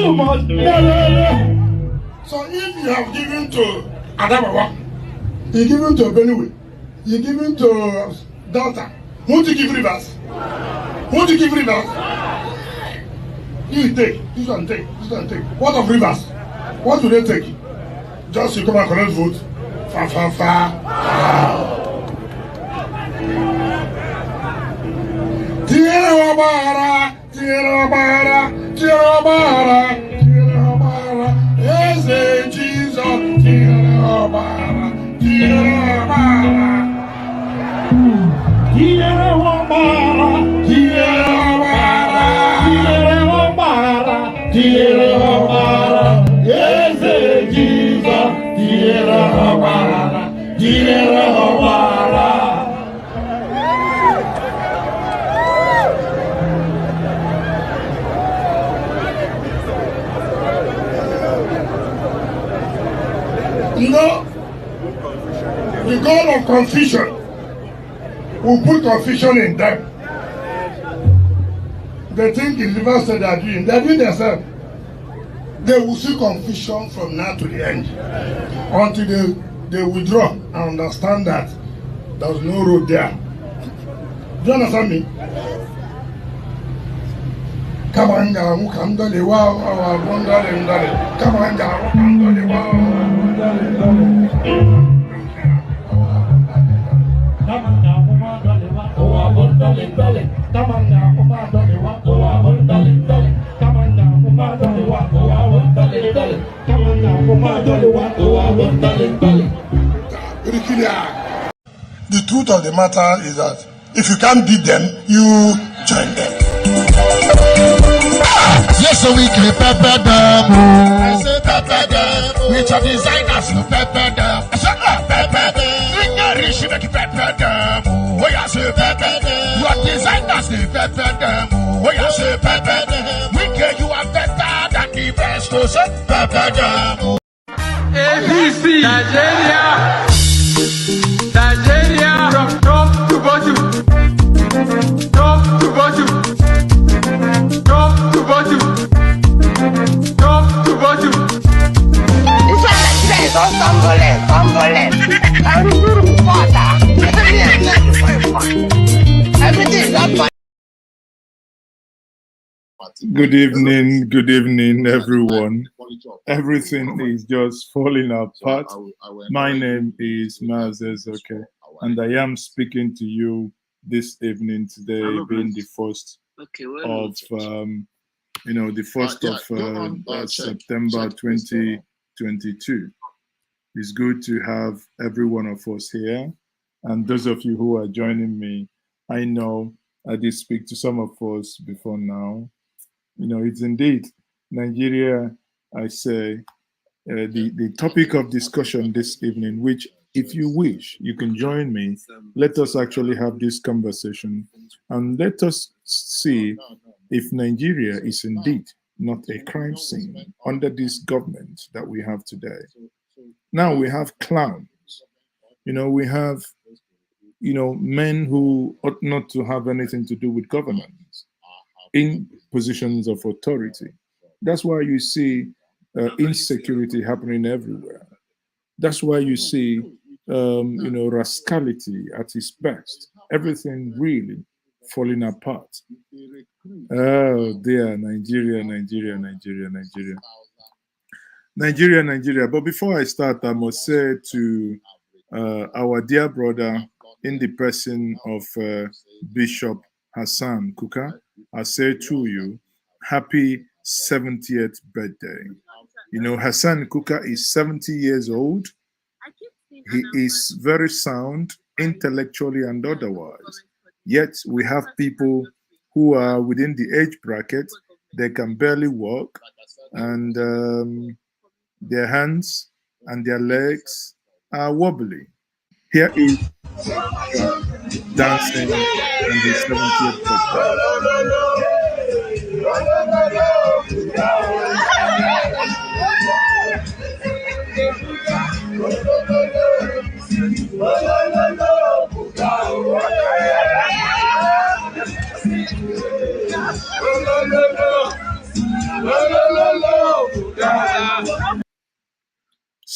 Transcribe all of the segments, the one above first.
too much. So if you have given to Adamawa, you given to Benue, you given to Delta, won't you give rivers? Won't you give rivers? You take, this one take, this one take. What of rivers? What do they take? Just you come and collect vote. Fa fa fa. Tira Obara, Tira Obara, Tira Obara, Tira Obara. Yes, Jesus, Tira Obara, Tira Obara. Tira Obara, Tira Obara, Tira Obara, Tira Obara. Yes, Jesus, Tira Obara, Tira Obara. You know, the goal of confusion will put confusion in them. They think it's reverse that they're doing themselves. They will see confusion from now to the end until they withdraw and understand that there's no road there. Do you understand me? Come on, come on, come on, the truth of the matter is that if you can't beat them, you join them. Yes, so we can pepper them. I say pepper them. Which are designers to pepper them? I say pepper them. We can reach you make pepper them. We are say pepper them. Your designers they pepper them. We are say pepper them. We can you are better than the best. So say pepper them. APC, Nigeria, Nigeria, from top to bottom, top to bottom, top to bottom, top to bottom. It's what I say, don't stumble, everything is not fine. Good evening, everyone. Everything is just falling apart. My name is Mazezoke, and I am speaking to you this evening today, being the first of September 2022. It's good to have every one of us here, and those of you who are joining me, I know I did speak to some of us before now. It's indeed Nigeria, I say, the topic of discussion this evening, which if you wish, you can join me. Let us actually have this conversation and let us see if Nigeria is indeed not a crime scene under this government that we have today. Now we have clowns, we have, men who ought not to have anything to do with governance in positions of authority. That's why you see insecurity happening everywhere. That's why you see, rascality at its best. Everything really falling apart. Oh dear, Nigeria. But before I start, I must say to our dear brother in the person of Bishop Hassan Kuka, I say to you, happy 70th birthday. Hassan Kuka is 70 years old. He is very sound intellectually and otherwise. Yet we have people who are within the age bracket. They can barely walk, and their hands and their legs are wobbly. Here is dancing on his 70th birthday.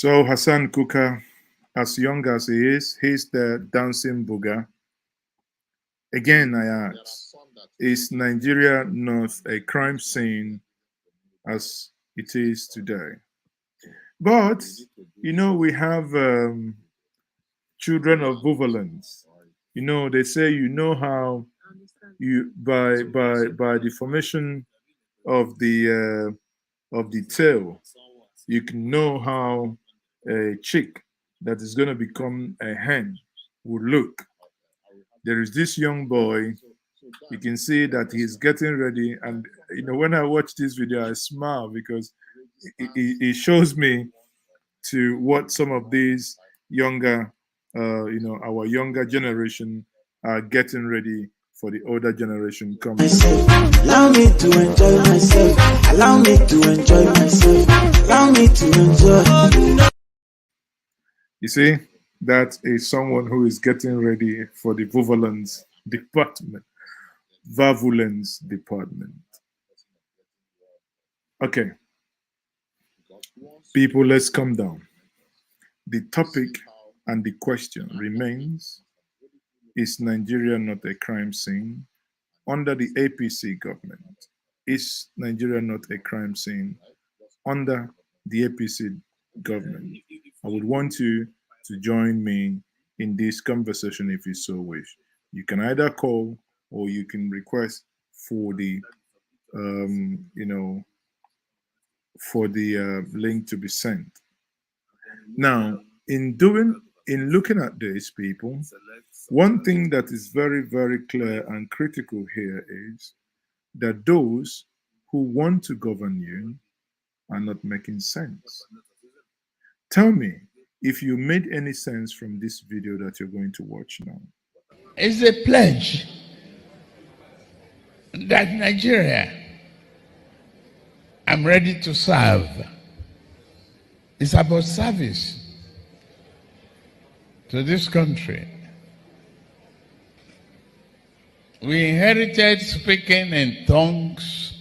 So Hassan Kuka, as young as he is, he's the dancing booger. Again, I ask, is Nigeria not a crime scene as it is today? But, we have children of violence. They say how you by the formation of the tail, you can know how a chick that is going to become a hen will look. There is this young boy. You can see that he's getting ready, and when I watch this video, I smile because it shows me to what some of these younger, our younger generation are getting ready for the older generation coming. Allow me to enjoy myself. Allow me to enjoy myself. Allow me to enjoy. You see, that is someone who is getting ready for the Vavulence department. Okay. People, let's come down. The topic and the question remains, is Nigeria not a crime scene? Under the APC government, is Nigeria not a crime scene? Under the APC government, I would want you to join me in this conversation if you so wish. You can either call or you can request for the link to be sent. Now, in looking at this, people, one thing that is very, very clear and critical here is that those who want to govern you are not making sense. Tell me if you made any sense from this video that you're going to watch now. It's a pledge that Nigeria, I'm ready to serve. It's about service to this country. We inherited speaking in tongues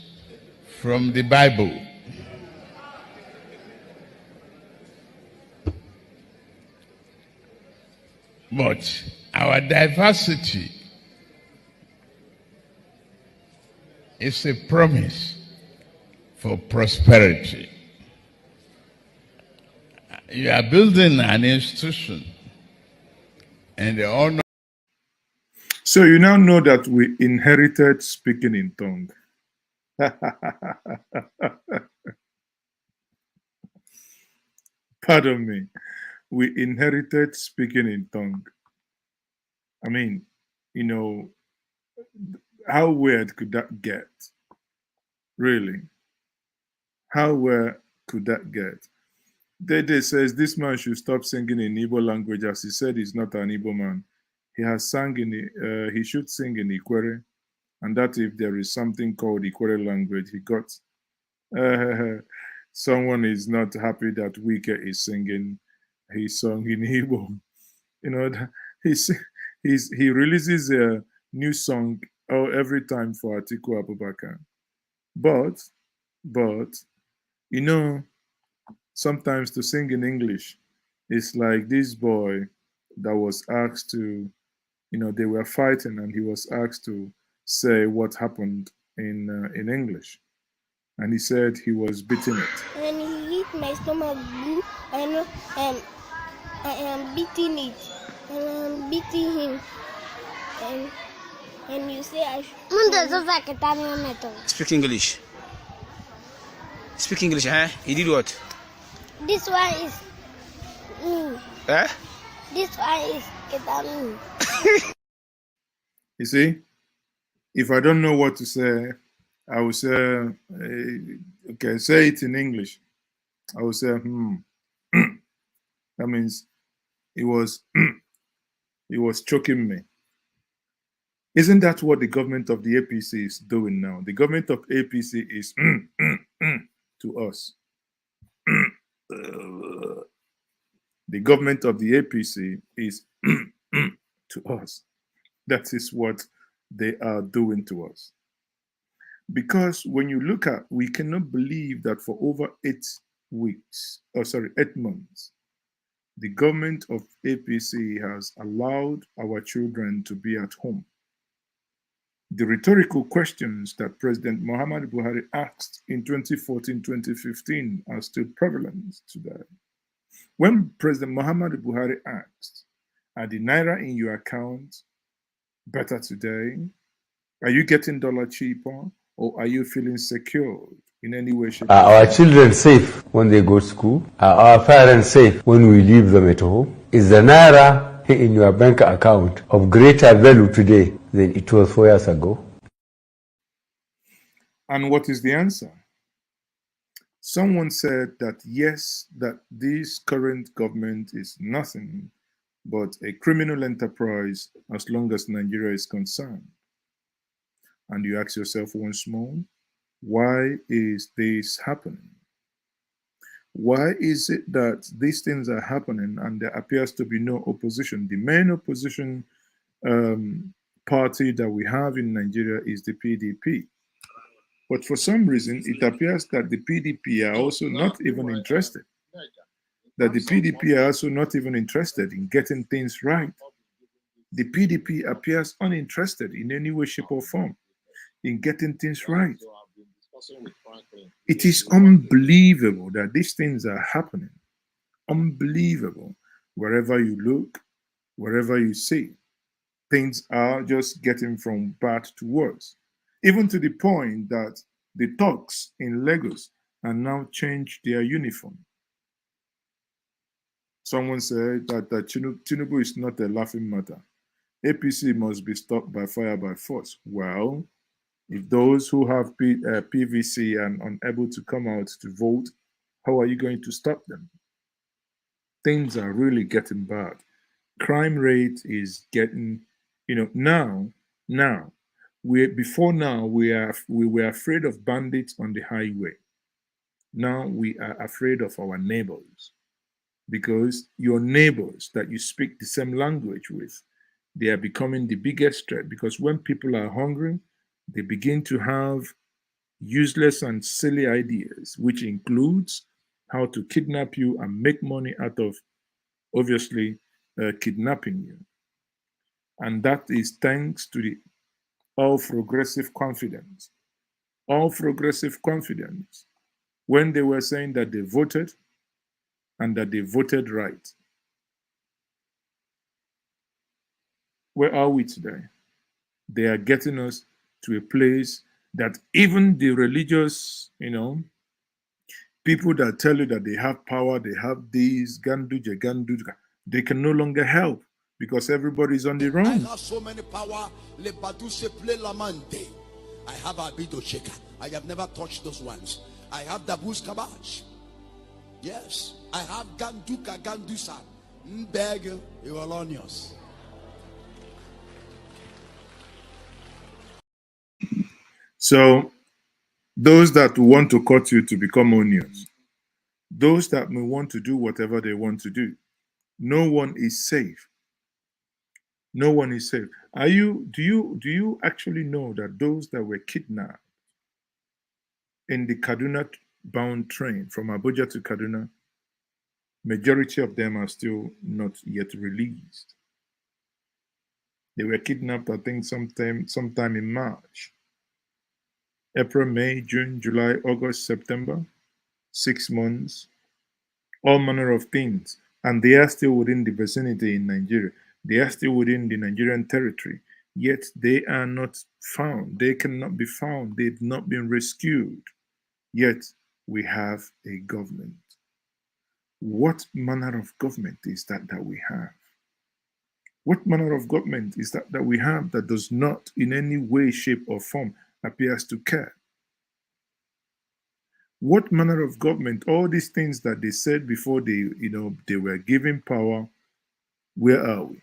from the Bible. But our diversity is a promise for prosperity. You are building an institution and the honor. So you now know that we inherited speaking in tongue. Pardon me. We inherited speaking in tongue. I mean, how weird could that get? Really? How weird could that get? Dede says this man should stop singing in Igbo language, as he said he's not an Igbo man. He has sung he should sing in Ikwere, and that if there is something called Ikwere language, he got. Someone is not happy that Wike is singing his song in Igbo. He releases a new song every time for Atiku Abubakar. But, sometimes to sing in English, it's like this boy that was asked to, they were fighting and he was asked to say what happened in English. And he said he was beating it. And he hit my stomach blue and I am beating it. And I'm beating him. And you say I should... Speak English. Speak English, huh? He did what? This one is me. Eh? This one is ketamine. You see, if I don't know what to say, I will say, okay, say it in English. I will say, That means it was choking me. Isn't that what the government of the APC is doing now? The government of APC is to us. The government of the APC is to us. That is what they are doing to us. Because when you look at, we cannot believe that for over 8 months, the government of APC has allowed our children to be at home. The rhetorical questions that President Muhammadu Buhari asked in 2014-2015 are still prevalent today. When President Muhammadu Buhari asked, "Are the naira in your account better today? Are you getting dollar cheaper? Or are you feeling secure in any way, shape, Are our children safe when they go to school? Are our parents safe when we leave them at home? Is the naira in your bank account of greater value today than it was 4 years ago?" And what is the answer? Someone said that yes, that this current government is nothing but a criminal enterprise as long as Nigeria is concerned. And you ask yourself once more, why is this happening? Why is it that these things are happening and there appears to be no opposition? The main opposition party that we have in Nigeria is the PDP. But for some reason, it appears that the PDP are also not even interested. That the PDP are also not even interested in getting things right. The PDP appears uninterested in any way, shape, or form in getting things right. It is unbelievable that these things are happening. Unbelievable. Wherever you look, wherever you see, things are just getting from bad to worse. Even to the point that the thugs in Lagos are now changed their uniform. Someone said that Tinubu is not a laughing matter. APC must be stopped by fire by force. Well, if those who have PVC and unable to come out to vote, how are you going to stop them? Things are really getting bad. Crime rate is getting, before now we were afraid of bandits on the highway. Now we are afraid of our neighbors, because your neighbors that you speak the same language with, they are becoming the biggest threat, because when people are hungry, they begin to have useless and silly ideas, which includes how to kidnap you and make money out of, obviously, kidnapping you. And that is thanks to the all-progressive confidence. All-progressive confidence. When they were saying that they voted and that they voted right. Where are we today? They are getting us to a place that even the religious, people that tell you that they have power, they have these, Ganduja, they can no longer help because everybody's on the run. I have so many power. I have Abido Shaker. I have never touched those ones. I have Dabus Kabash. Yes. I have Ganduka Gandusa. Mbeg Iwalonios. So, those that want to cut you to become onions, those that may want to do whatever they want to do, no one is safe. No one is safe. Do you actually know that those that were kidnapped in the Kaduna-bound train from Abuja to Kaduna, majority of them are still not yet released? They were kidnapped, I think, sometime in March. April, May, June, July, August, September, 6 months, all manner of things. And they are still within the vicinity in Nigeria. They are still within the Nigerian territory, yet they are not found. They cannot be found. They've not been rescued. Yet we have a government. What manner of government is that we have? What manner of government is that we have that does not in any way, shape, or form appears to care? What manner of government, all these things that they said before they were given power, where are we?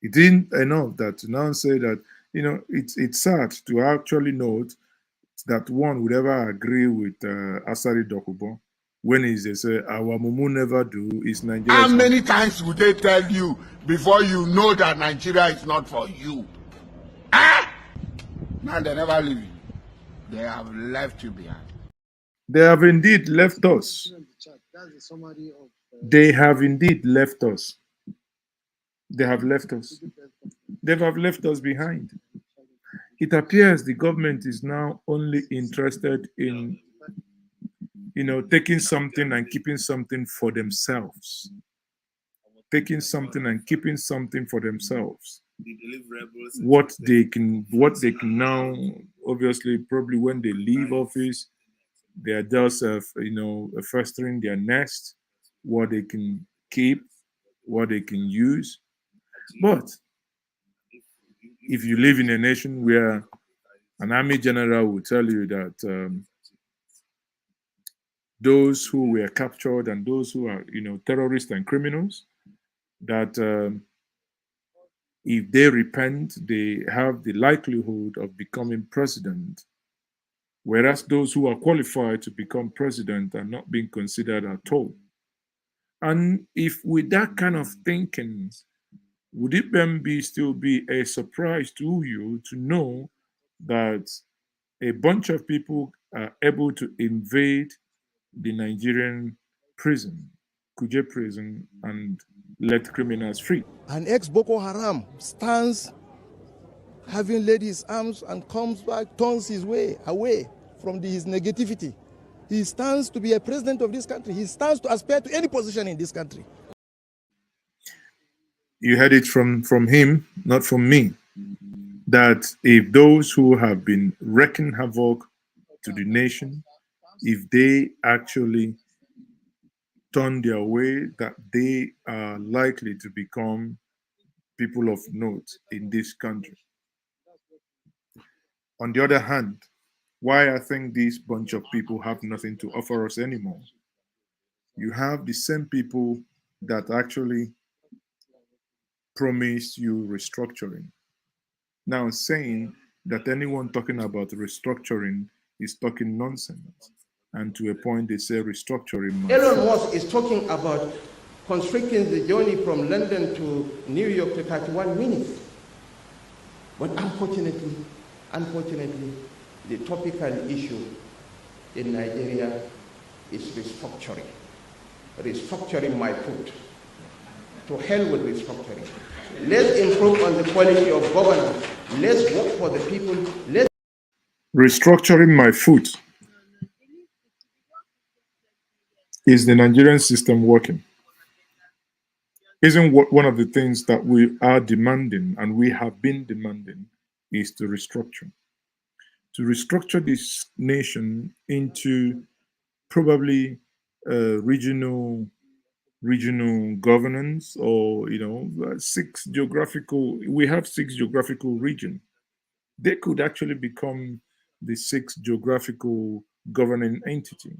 It isn't enough that to now say that, it's sad to actually note that one would ever agree with Asari Dokubo when they say, our Mumu never do, is Nigeria. How many times would they tell you before you know that Nigeria is not for you? Now they never leave you. They have left you behind. They have indeed left us. They have indeed left us. They have left us. They have left us behind. It appears the government is now only interested in, taking something and keeping something for themselves. Taking something and keeping something for themselves. What they can now, obviously, probably when they leave office, they are just, fostering their nest, what they can keep, what they can use. But if you live in a nation where an army general will tell you that those who were captured and those who are, terrorists and criminals, that if they repent, they have the likelihood of becoming president, whereas those who are qualified to become president are not being considered at all. And if with that kind of thinking, would it then still be a surprise to you to know that a bunch of people are able to invade the Nigerian prison, Kuje prison, and let criminals free? An ex-Boko Haram stands having laid his arms and comes back, turns his way away from his negativity. He stands to be a president of this country. He stands to aspire to any position in this country. You heard it from him, not from me, that if those who have been wreaking havoc to the nation, if they actually turn their way, that they are likely to become people of note in this country. On the other hand, why I think this bunch of people have nothing to offer us anymore, you have the same people that actually promise you restructuring, now saying that anyone talking about restructuring is talking nonsense. And to a point, they say restructuring. Elon Musk is talking about constricting the journey from London to New York to 31 minutes. But unfortunately, the topical issue in Nigeria is restructuring. Restructuring my foot. To hell with restructuring. Let's improve on the quality of governance. Let's work for the people. Restructuring my foot. Is the Nigerian system working? Isn't one of the things that we are demanding and we have been demanding is to restructure? To restructure this nation into probably regional governance, or we have 6 geographical regions. They could actually become the 6th geographical governing entity.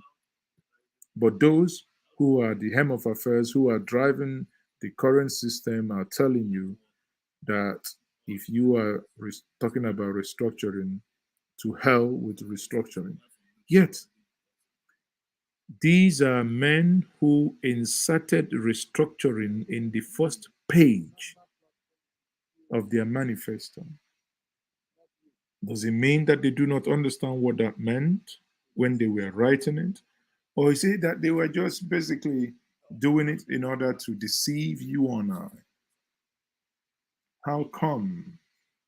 But those who are the hem of affairs, who are driving the current system, are telling you that if you are talking about restructuring, to hell with restructuring. Yet, these are men who inserted restructuring in the first page of their manifesto. Does it mean that they do not understand what that meant when they were writing it? Or is it that they were just basically doing it in order to deceive you and I? How come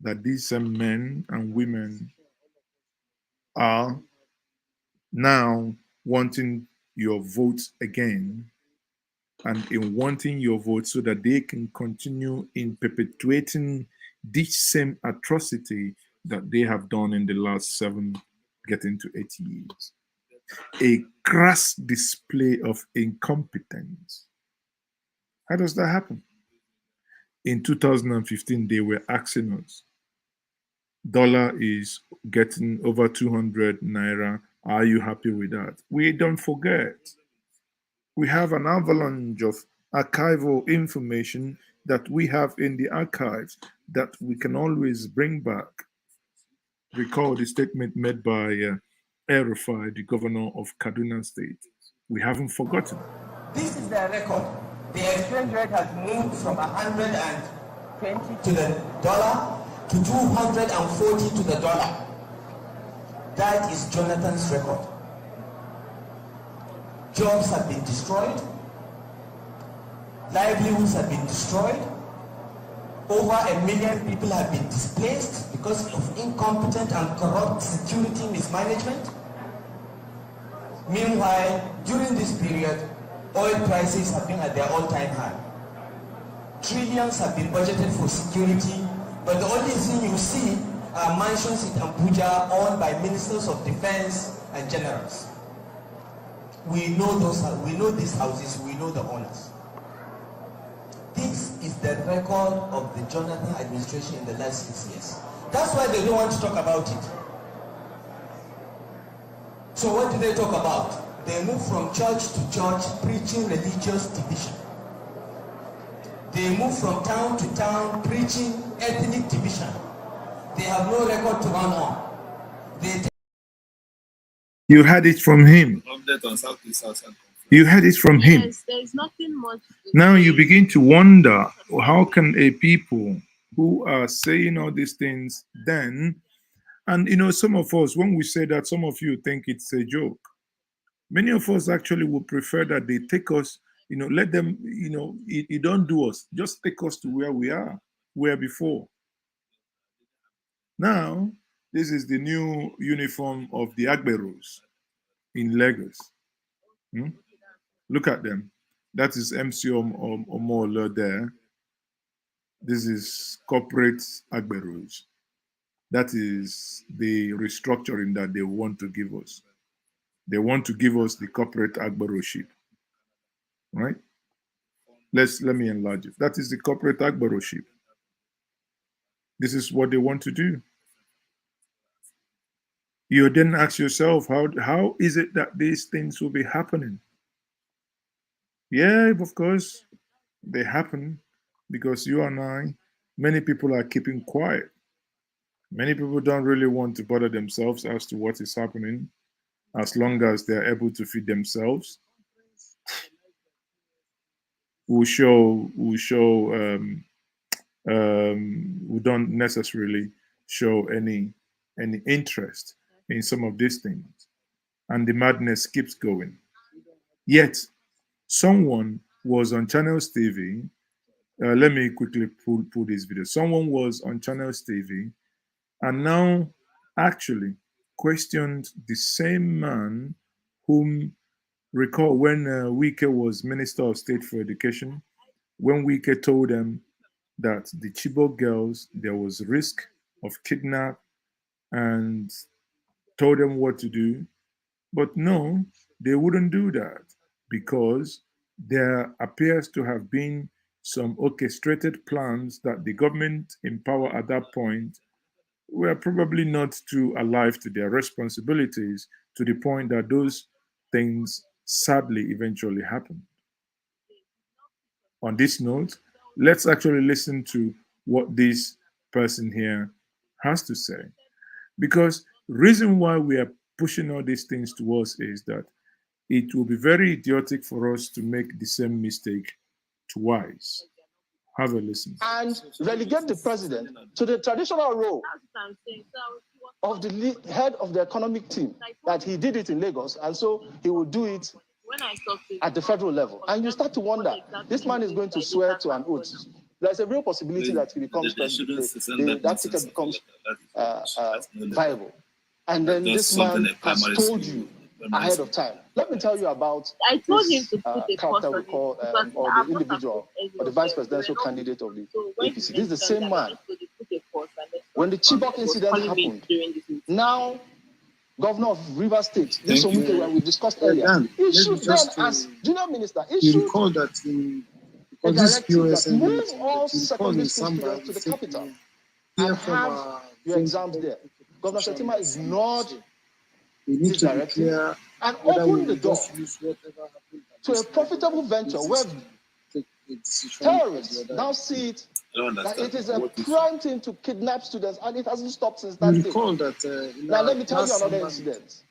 that these men and women are now wanting your vote again, and in wanting your vote so that they can continue in perpetuating this same atrocity that they have done in the last 7, getting to 8 years? A crass display of incompetence. How does that happen? In 2015, they were asking us, dollar is getting over 200 naira. Are you happy with that? We don't forget. We have an avalanche of archival information that we have in the archives that we can always bring back. Recall the statement made by El-Rufai, the governor of Kaduna State. We haven't forgotten. This is their record. The exchange rate has moved from 120 to the dollar to 240 to the dollar. That is Jonathan's record. Jobs have been destroyed. Livelihoods have been destroyed. Over 1 million people have been displaced because of incompetent and corrupt security mismanagement. Meanwhile, during this period, oil prices have been at their all-time high. Trillions have been budgeted for security, but the only thing you see are mansions in Abuja owned by ministers of defense and generals. We know these houses, we know the owners. This is the record of the Jonathan administration in the last 6 years. That's why they don't want to talk about it. So what do they talk about? They move from church to church preaching religious division. They move from town to town preaching ethnic division. They have no record to run on. You had it from him. You had it from him. Yes, there is nothing much. Now you begin to wonder, how can a people who are saying all these things then, and some of us, when we say that, some of you think it's a joke. Many of us actually would prefer that they take us, let them, it don't do us, just take us to where we were before. Now, this is the new uniform of the Agberos in Lagos. Look at them. That is MC Omola there. This is corporate Agberos. That is the restructuring that they want to give us. They want to give us the corporate Agberoship. Right? Let me enlarge it. That is the corporate Agberoship. This is what they want to do. You then ask yourself, how is it that these things will be happening? Yeah, of course, they happen because you and I, many people are keeping quiet. Many people don't really want to bother themselves as to what is happening, as long as they're able to feed themselves. We don't necessarily show any interest in some of these things, and the madness keeps going. Yet, someone was on Channels TV. Let me quickly pull this video. Someone was on Channels TV and now actually questioned the same man whom, recall when Wike was Minister of State for Education, when Wike told them that the Chibok girls, there was risk of kidnap and told them what to do. But no, they wouldn't do that because there appears to have been some orchestrated plans that the government in power at that point were probably not too alive to their responsibilities, to the point that those things sadly eventually happened. On this note, let's actually listen to what this person here has to say. Because reason why we are pushing all these things to us is that it will be very idiotic for us to make the same mistake twice. Have a listen. And relegate the president to the traditional role of the head of the economic team, that he did it in Lagos, and so he will do it at the federal level. And you start to wonder, this man is going to swear to an oath. There's a real possibility that he becomes president. That ticket becomes viable. And then this man has told you ahead of time. Let me tell you about I told him to put a character we call, or the individual, or the vice presidential candidate of the APC. This is the same man. When the Chibok incident happened, now Governor of Rivers State, this Omike, where we discussed earlier, issued them as junior minister, issued recall that a directive that move all secondary school students to the capital and have your exams there. Governor Shetima ignored this directive and opened the door to a profitable venture where terrorists now see it that it is a prime thing to kidnap students, and it hasn't stopped since that day. Now let me tell you another incident.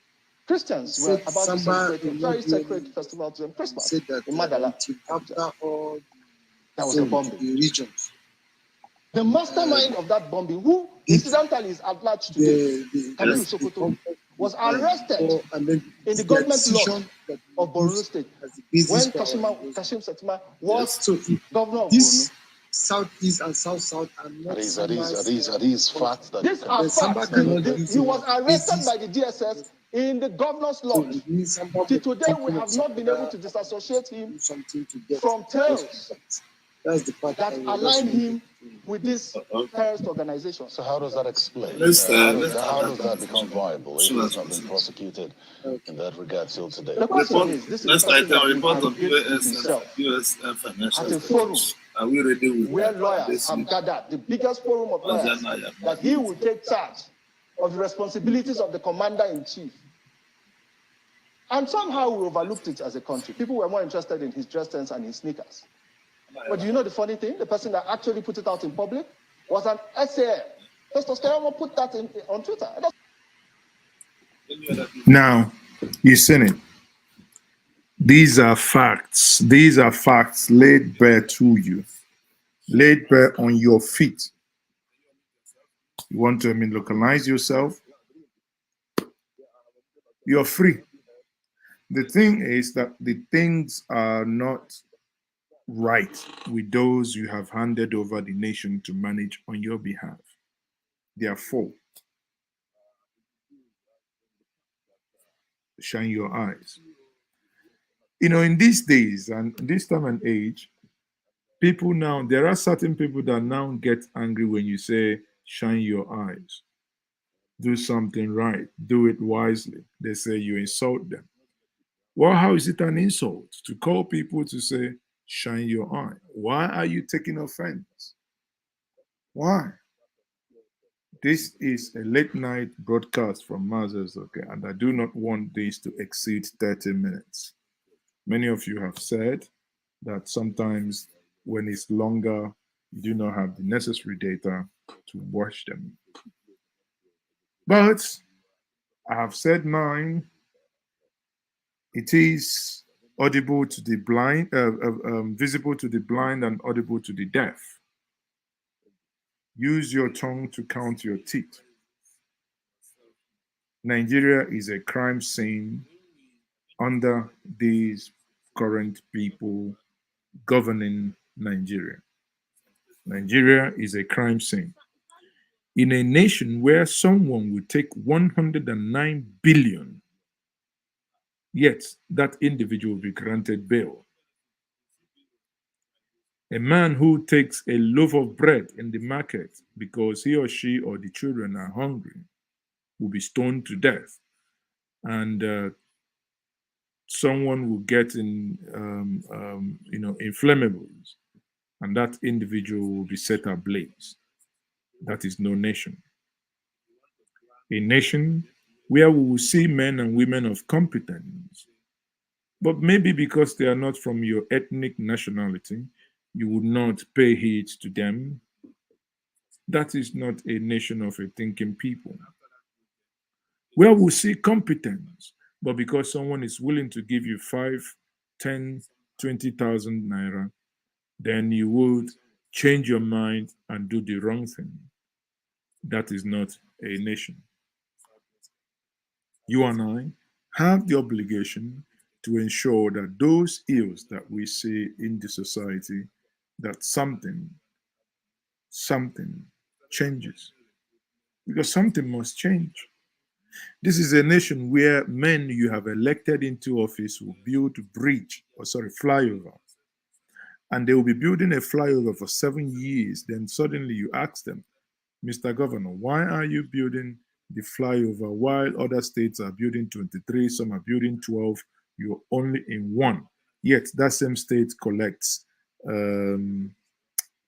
Christians were about to celebrate a very sacred festival to them, Christmas, in Madala. That was a bombing. The mastermind of that bombing, who incidentally is at large today, Kamilu Sokoto, was arrested in the government lot of Borno State when Kashim Shettima was governor of Borno. Southeast and South are not. Are these facts? These are facts. He was arrested by the DSS in the governor's lodge. Till today, we have not been able to disassociate him from terrorists that align him with this terrorist organization. So how does that explain? How does that become viable if he's not been prosecuted in that regard till today? The question is, this is a report of US financial at a forum are we ready with where lawyers have gathered, the biggest forum of lawyers, that he will take charge of the responsibilities of the commander-in-chief. And somehow we overlooked it as a country. People were more interested in his dress sense and his sneakers. But do you know the funny thing? The person that actually put it out in public was an SAM. Festus Keyamo put that on Twitter. Now, you've seen it. These are facts. These are facts laid bare to you, laid bare on your feet. You want to localize yourself? You're free. The thing is that the things are not right with those you have handed over the nation to manage on your behalf. Therefore, shine your eyes. You know, in these days and this time and age, people now, there are certain people that now get angry when you say, shine your eyes. Do something right. Do it wisely. They say you insult them. Well, how is it an insult to call people to say, shine your eye? Why are you taking offense? Why? This is a late night broadcast from Mazes, okay, and I do not want this to exceed 30 minutes. Many of you have said that sometimes when it's longer, you do not have the necessary data to watch them. But I have said mine. It is audible to the blind, visible to the blind and audible to the deaf. Use your tongue to count your teeth. Nigeria is a crime scene under these current people governing Nigeria. Nigeria is a crime scene. In a nation where someone will take 109 billion, yet that individual will be granted bail. A man who takes a loaf of bread in the market because he or she or the children are hungry will be stoned to death. And someone will get in, inflammables, and that individual will be set ablaze. That is no nation. A nation where we will see men and women of competence, but maybe because they are not from your ethnic nationality, you would not pay heed to them. That is not a nation of a thinking people. Where we see competence, but because someone is willing to give you 5, 10, 20,000 naira, then you would change your mind and do the wrong thing. That is not a nation. You and I have the obligation to ensure that those ills that we see in the society, that something changes. Because something must change. This is a nation where men you have elected into office will build flyover. And they will be building a flyover for 7 years. Then suddenly you ask them, Mr. Governor, why are you building the flyover while other states are building 23, some are building 12, you're only in 1. Yet that same state collects, the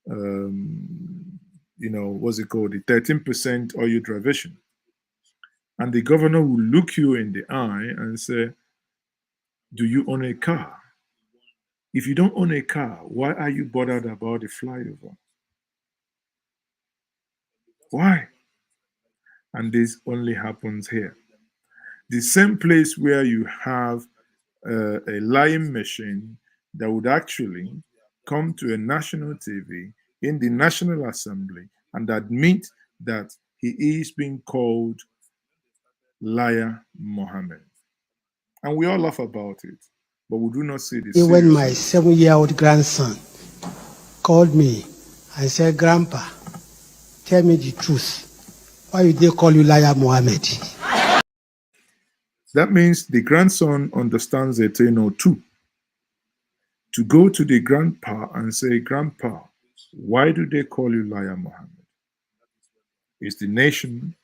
13% oil derivation. And the governor will look you in the eye and say, do you own a car? If you don't own a car, why are you bothered about the flyover? Why? And this only happens here. The same place where you have a lying machine that would actually come to a national TV in the National Assembly and admit that he is being called Liar Mohammed. And we all laugh about it, but we do not see the When my seriousness. 7-year-old grandson called me and said, Grandpa, tell me the truth. Why did they call you Liar Mohammed? That means the grandson understands a thing or two. To go to the grandpa and say, Grandpa, why do they call you Liar Mohammed? Is the nation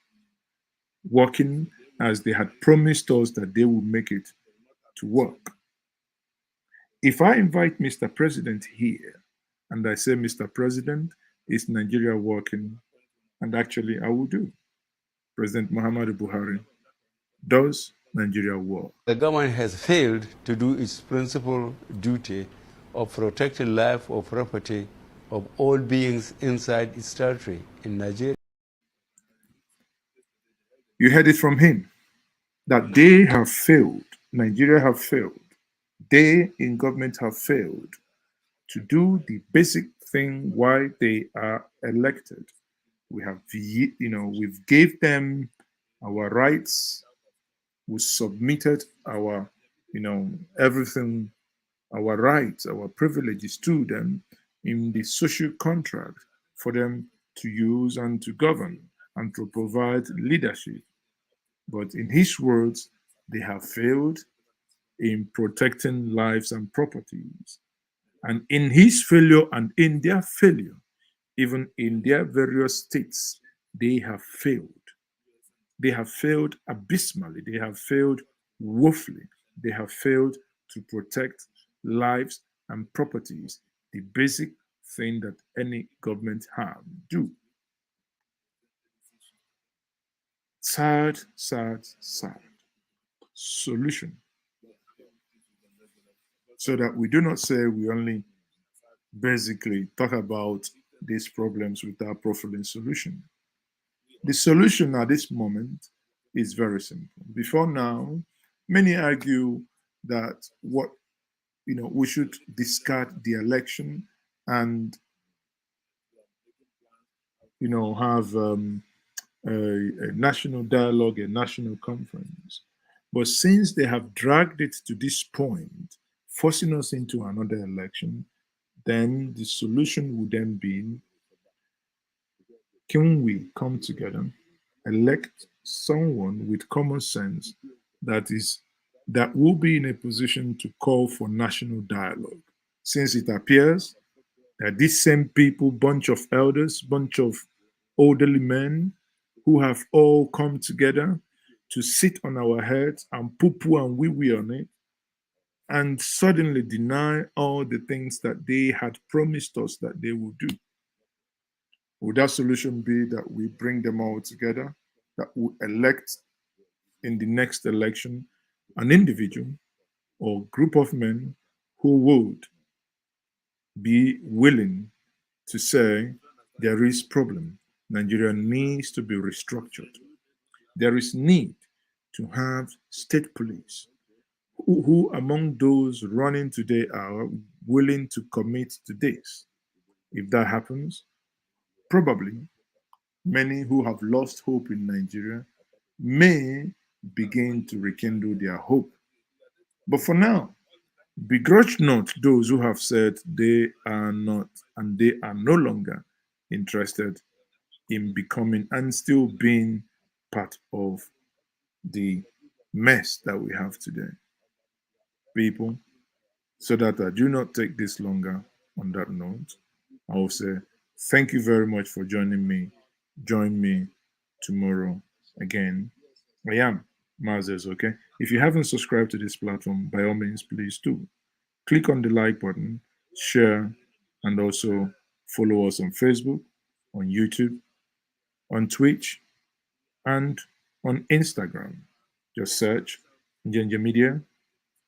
working as they had promised us that they would make it to work? If I invite Mr. President here and I say, Mr. President, is Nigeria working? And actually, I will do. President Muhammadu Buhari, does Nigeria work? The government has failed to do its principal duty of protecting life or property of all beings inside its territory in Nigeria. You heard it from him that they have failed. Nigeria have failed. They in government have failed to do the basic thing why they are elected. We have, we've gave them our rights. We submitted our, everything, our rights, our privileges to them in the social contract for them to use and to govern and to provide leadership. But in his words, they have failed in protecting lives and properties. And in his failure and in their failure, even in their various states, they have failed. They have failed abysmally. They have failed woefully. They have failed to protect lives and properties, the basic thing that any government have do. Sad, sad, sad. Solution. So that we do not say we only basically talk about these problems without profiling solution. The solution at this moment is very simple. Before now, many argue that we should discard the election and have a national dialogue, a national conference. But since they have dragged it to this point, forcing us into another election, then the solution would then be, can we come together, elect someone with common sense that will be in a position to call for national dialogue? Since it appears that these same people, bunch of elders, bunch of elderly men who have all come together to sit on our heads and poo-poo and wee-wee on it, and suddenly deny all the things that they had promised us that they would do. Would that solution be that we bring them all together, that we elect in the next election an individual or group of men who would be willing to say there is problem. Nigeria needs to be restructured. There is need to have state police who among those running today are willing to commit to this. If that happens, probably many who have lost hope in Nigeria may begin to rekindle their hope. But for now, begrudge not those who have said they are not and they are no longer interested in becoming and still being part of the mess that we have today. People, so that I do not take this longer on that note, I will say thank you very much for joining me. Join me tomorrow again. I am Mazes, okay? If you haven't subscribed to this platform, by all means, please do. Click on the like button, share, and also follow us on Facebook, on YouTube, on Twitch, and on Instagram. Just search Njenje Media.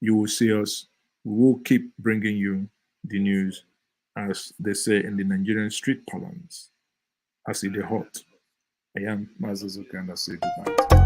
You will see us. We will keep bringing you the news, as they say in the Nigerian street parlance, as it is hot. I am Mazazuka, and I say good night.